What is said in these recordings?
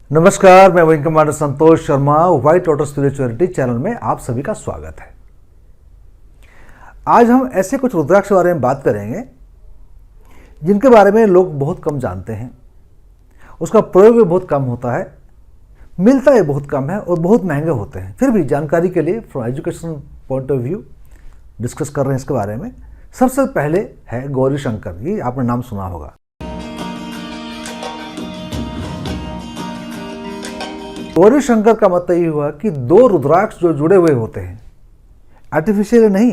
नमस्कार, मैं wing commander Santosh Sharma. White lotus spirituality channel में आप सभी का स्वागत है। आज हम ऐसे कुछ रुद्राक्ष के बारे में बात करेंगे जिनके बारे में लोग बहुत कम जानते हैं, उसका प्रयोग भी बहुत कम होता है, मिलता है बहुत कम है और बहुत महंगे होते हैं। फिर भी जानकारी के लिए from education point of view discuss कर रहे हैं इसके बारे में। सबसे पहले है गौरी शंकर, ये आपने नाम सुना होगा। गौरी शंकर का मतलब ये हुआ कि दो रुद्राक्ष जो जुड़े हुए होते हैं, आर्टिफिशियल नहीं,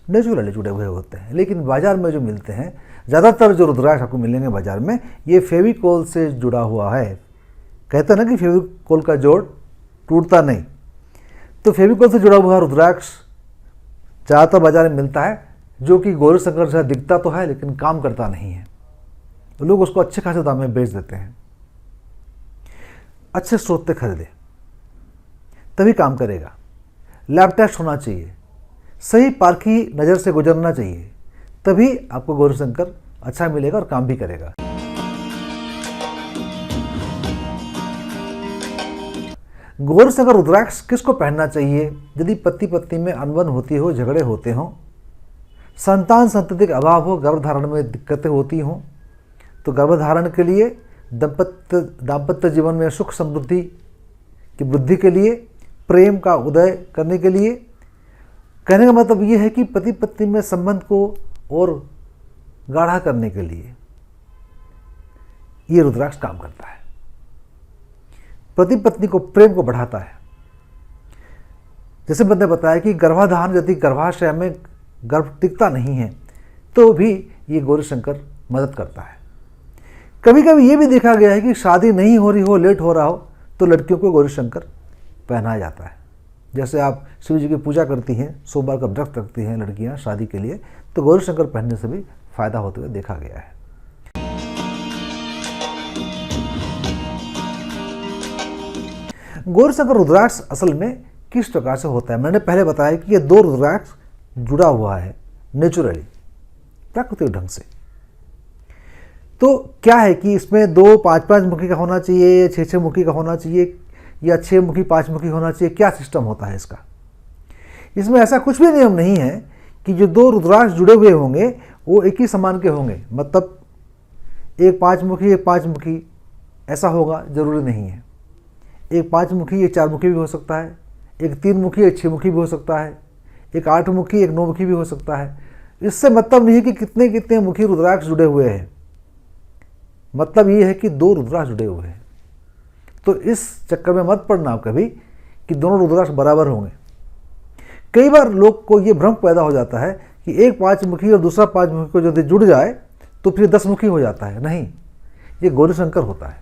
नेचुरली जुड़े हुए होते हैं। लेकिन बाजार में जो मिलते हैं, ज़्यादातर जो रुद्राक्ष आपको मिलेंगे बाजार में, ये फेविकोल से जुड़ा हुआ है। कहते हैं ना कि फेविकोल का जोड़ टूटता नहीं, तो फेविकोल से जुड़ा हुआ रुद्राक्ष ज़्यादातर बाजार में मिलता है, जो कि गौरी शंकर जैसा दिखता तो है लेकिन काम करता नहीं है। तो लोग उसको अच्छे खासे दाम में बेच देते हैं। अच्छे स्रोत से खरीदे तभी काम करेगा। लैब टेस्ट होना चाहिए, सही पारखी नज़र से गुजरना चाहिए, तभी आपको गौरी शंकर अच्छा मिलेगा और काम भी करेगा। गौरी शंकर रुद्राक्ष किसको पहनना चाहिए? यदि पति पत्नी में अनबन होती हो, झगड़े होते हों, संतान संतति का अभाव हो, गर्भधारण में दिक्कतें होती हों, तो गर्भधारण के लिए, दाम्पत्य जीवन में सुख समृद्धि की वृद्धि के लिए, प्रेम का उदय करने के लिए, कहने का मतलब ये है कि पति पत्नी में संबंध को और गाढ़ा करने के लिए ये रुद्राक्ष काम करता है। पति पत्नी को प्रेम को बढ़ाता है। जैसे मैंने बताया कि गर्भाधान यदि गर्भाशय में गर्भ टिकता नहीं है तो भी ये गौरी शंकर मदद करता है। कभी कभी ये भी देखा गया है कि शादी नहीं हो रही हो, लेट हो रहा हो, तो लड़कियों को गौरी शंकर पहनाया जाता है। जैसे आप शिव जी की पूजा करती हैं, सोमवार का व्रत रखती हैं लड़कियां शादी के लिए, तो गौरी शंकर पहनने से भी फायदा होते हुए देखा गया है। गौरी शंकर रुद्राक्ष असल में किस प्रकार से होता है? मैंने पहले बताया कि ये दो रुद्राक्ष जुड़ा हुआ है नेचुरली, प्राकृतिक ढंग से। तो क्या है कि इसमें 2 5-5 मुखी का होना चाहिए, 6-6 मुखी का होना चाहिए, या 6 मुखी 5 मुखी होना चाहिए? क्या सिस्टम होता है इसका? इसमें ऐसा कुछ भी नियम नहीं है कि जो दो रुद्राक्ष जुड़े हुए होंगे वो एक ही समान के होंगे। मतलब एक 5 मुखी एक 5 मुखी ऐसा होगा, जरूरी नहीं है। एक 5 मुखी एक 4 मुखी भी हो सकता है, एक 3 मुखी एक 6 मुखी भी हो सकता है, एक 8 मुखी एक 9 मुखी भी हो सकता है। इससे मतलब नहीं है कि कितने कितने मुखी रुद्राक्ष जुड़े हुए हैं। मतलब ये है कि दो रुद्राक्ष जुड़े हुए हैं। तो इस चक्कर में मत पड़ना आप कभी कि दोनों रुद्राक्ष बराबर होंगे। कई बार लोग को ये भ्रम पैदा हो जाता है कि एक 5 मुखी और दूसरा 5 मुखी को यदि जुड़ जाए तो फिर 10 मुखी हो जाता है। नहीं, ये गौरी शंकर होता है।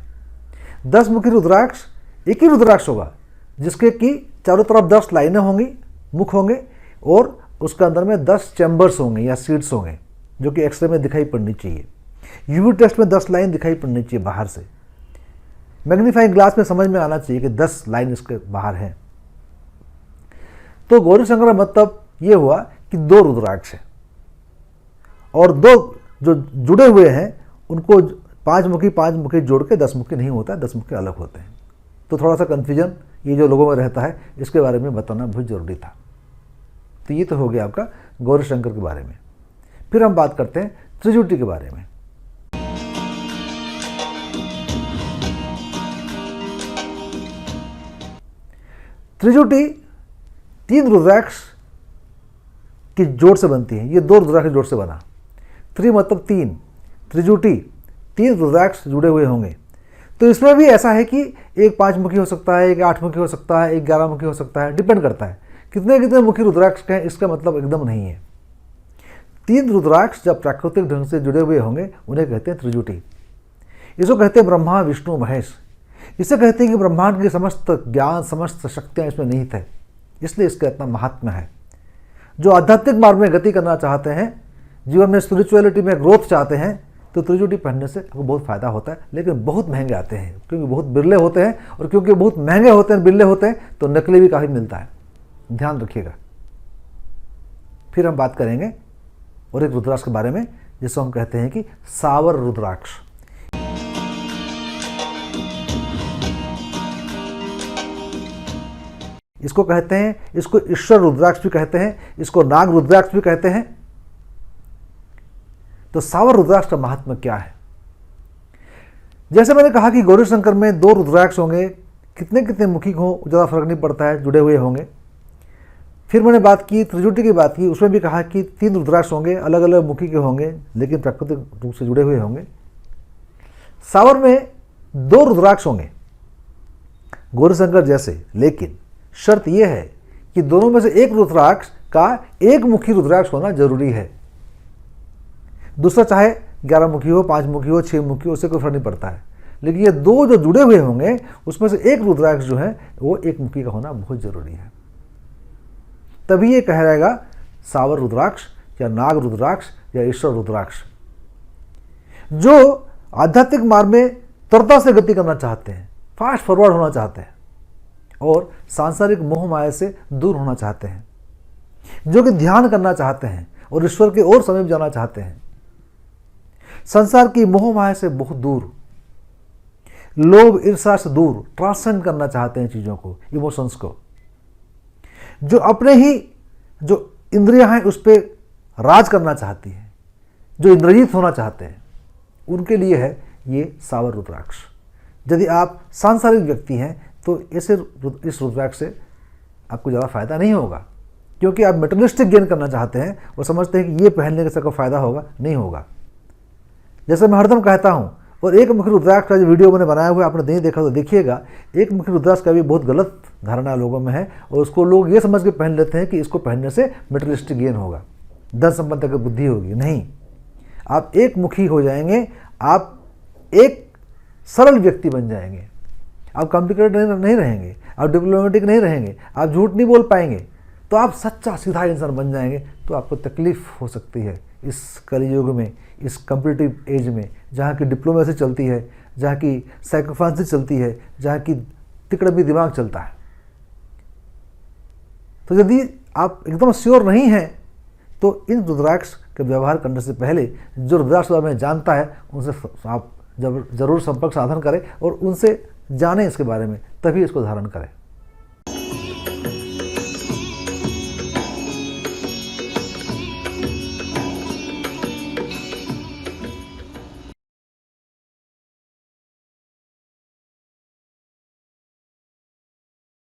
10 मुखी रुद्राक्ष एक ही रुद्राक्ष होगा, जिसके कि चारों तरफ 10 लाइनें होंगी, मुख होंगे, और उसके अंदर में 10 चैम्बर्स होंगे या सीड्स होंगे, जो कि एक्सरे में दिखाई पड़नी चाहिए। यूवी टेस्ट में 10 लाइन दिखाई पड़नी चाहिए बाहर से। मैग्नीफाइंग ग्लास में समझ में आना चाहिए कि 10 लाइन इसके बाहर हैं। तो गौरी शंकर का मतलब ये हुआ कि 2 रुद्राक्ष है, और 2 जो जुड़े हुए हैं उनको 5 मुखी जोड़ के 10 मुखी नहीं होता है, 10 मुखी अलग होते हैं। तो थोड़ा सा कन्फ्यूजन ये जो लोगों में रहता है, इसके बारे में बताना बहुत जरूरी था। तो ये तो हो गया आपका गौरी शंकर के बारे में। फिर हम बात करते हैं त्रिजुटी के बारे में। त्रिजुटी 3 रुद्राक्ष की जोड़ से बनती है। ये 2 रुद्राक्ष की जोड़ से बना। त्रि मतलब 3, त्रिजुटी 3 रुद्राक्ष जुड़े हुए होंगे। तो इसमें भी ऐसा है कि एक 5 मुखी हो सकता है, एक 8 मुखी हो सकता है, एक 11 मुखी हो सकता है, डिपेंड करता है कितने कितने मुखी रुद्राक्ष का है। इसका मतलब एकदम नहीं है। 3 रुद्राक्ष जब प्राकृतिक ढंग से जुड़े हुए होंगे उन्हें कहते हैं त्रिजुटी। इसको कहते हैं ब्रह्मा विष्णु महेश। इसे कहते हैं कि ब्रह्मांड के समस्त ज्ञान, समस्त शक्तियाँ इसमें निहित है, इसलिए इसका इतना महात्म्य है। जो आध्यात्मिक मार्ग में गति करना चाहते हैं, जीवन में स्पिरिचुअलिटी में ग्रोथ चाहते हैं, तो त्रिजुटी पहनने से आपको बहुत फ़ायदा होता है। लेकिन बहुत महंगे आते हैं, क्योंकि बहुत बिरले होते हैं, और क्योंकि बहुत महंगे होते हैं, बिरले होते हैं, तो नकली भी काफ़ी मिलता है। ध्यान रखिएगा। फिर हम बात करेंगे और एक रुद्राक्ष के बारे में जिसको हम कहते हैं कि सावर रुद्राक्ष। इसको कहते हैं, इसको ईश्वर रुद्राक्ष भी कहते हैं, इसको नाग रुद्राक्ष भी कहते हैं। तो सावर रुद्राक्ष का महात्मा क्या है? जैसे मैंने कहा कि गौरी शंकर में 2 रुद्राक्ष होंगे, कितने कितने मुखी हो ज़्यादा फर्क नहीं पड़ता है, जुड़े हुए होंगे। फिर मैंने बात की त्रिजुटी की बात की, उसमें भी कहा कि 3 रुद्राक्ष होंगे, अलग अलग मुखी के होंगे, लेकिन प्राकृतिक रूप से जुड़े हुए होंगे। सावर में 2 रुद्राक्ष होंगे गौरी शंकर जैसे, लेकिन शर्त यह है कि दोनों में से एक रुद्राक्ष का एक मुखी रुद्राक्ष होना जरूरी है। दूसरा चाहे 11 मुखी हो, 5 मुखी हो, 6 मुखी हो, उससे कोई फर्क नहीं पड़ता है, लेकिन ये 2 जो जुड़े हुए होंगे उसमें से एक रुद्राक्ष जो है वो एक मुखी का होना बहुत जरूरी है। तभी ये कहलाएगा सावर रुद्राक्ष या नाग रुद्राक्ष या ईश्वर रुद्राक्ष। जो आध्यात्मिक मार्ग में त्वरता से गति करना चाहते हैं, फास्ट फॉरवर्ड होना चाहते हैं और सांसारिक मोह माया से दूर होना चाहते हैं, जो कि ध्यान करना चाहते हैं और ईश्वर के और समीप जाना चाहते हैं, संसार की मोह माया से बहुत दूर, लोभ ईर्ष्या से दूर, ट्रांसेंड करना चाहते हैं चीज़ों को, इमोशंस को, जो अपने ही जो इंद्रियां हैं उस पर राज करना चाहती हैं, जो इंद्रजीत होना चाहते हैं, उनके लिए है ये सावर रुद्राक्ष। यदि आप सांसारिक व्यक्ति हैं तो इस रुद्राक्ष से आपको ज़्यादा फायदा नहीं होगा, क्योंकि आप मेटेरियलिस्टिक गेन करना चाहते हैं और समझते हैं कि ये पहनने से कोई फायदा होगा, नहीं होगा। जैसे मैं हरदम कहता हूँ, और एक मुखी रुद्राक्ष का जो वीडियो मैंने बनाया हुआ है, आपने नहीं देखा तो देखिएगा। एक मुखी रुद्राक्ष का भी बहुत गलत धारणा लोगों में है और उसको लोग ये समझ के पहन लेते हैं कि इसको पहनने से मेटेरियलिस्टिक गेन होगा, धन संपत्ति की बुद्धि होगी। नहीं, आप एक मुखी हो जाएंगे, आप एक सरल व्यक्ति बन जाएंगे, आप कॉम्प्लिकेटेड नहीं रहेंगे, आप डिप्लोमेटिक नहीं रहेंगे, आप झूठ नहीं बोल पाएंगे, तो आप सच्चा सीधा इंसान बन जाएंगे। तो आपको तकलीफ हो सकती है इस कलयुग में, इस कॉम्पिटिटिव एज में, जहाँ की डिप्लोमेसी चलती है, जहाँ की सैक्रिफाइस चलती है, जहाँ की तिकड़मी दिमाग चलता है। तो यदि आप एकदम श्योर नहीं हैं तो इन रुद्राक्ष का व्यवहार करने से पहले जो रुद्राक्ष में जानता है उनसे आप जरूर संपर्क साधन करें और उनसे जानें इसके बारे में, तभी इसको धारण करें।